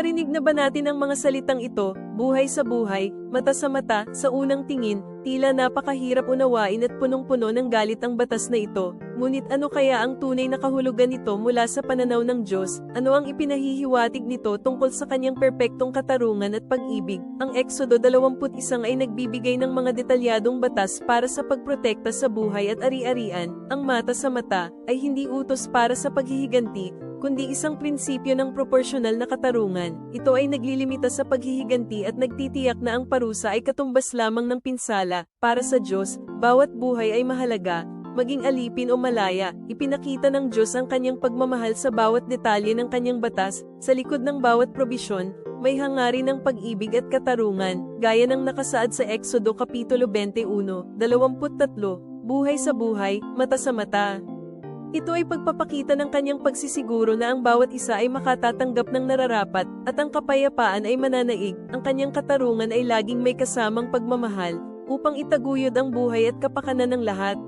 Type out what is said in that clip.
Narinig na ba natin ang mga salitang ito, buhay sa buhay, mata sa mata, sa unang tingin, tila napakahirap unawain at punong-puno ng galit ang batas na ito. Ngunit ano kaya ang tunay na kahulugan nito mula sa pananaw ng Diyos? Ano ang ipinahihiwatig nito tungkol sa kanyang perpektong katarungan at pag-ibig? Ang Exodo 21 ay nagbibigay ng mga detalyadong batas para sa pagprotekta sa buhay at ari-arian. Ang mata sa mata ay hindi utos para sa paghihiganti, kundi isang prinsipyo ng proporsyonal na katarungan. Ito ay naglilimita sa paghihiganti at nagtitiyak na ang parusa ay katumbas lamang ng pinsala. Para sa Diyos, bawat buhay ay mahalaga, maging alipin o malaya. Ipinakita ng Diyos ang kanyang pagmamahal sa bawat detalye ng kanyang batas. Sa likod ng bawat probisyon, may hangarin ng pag-ibig at katarungan, gaya ng nakasaad sa Exodo Kapitulo 21:23, buhay sa buhay, mata sa mata. Ito ay pagpapakita ng kanyang pagsisiguro na ang bawat isa ay makatatanggap ng nararapat, at ang kapayapaan ay mananaig. Ang kanyang katarungan ay laging may kasamang pagmamahal, upang itaguyod ang buhay at kapakanan ng lahat.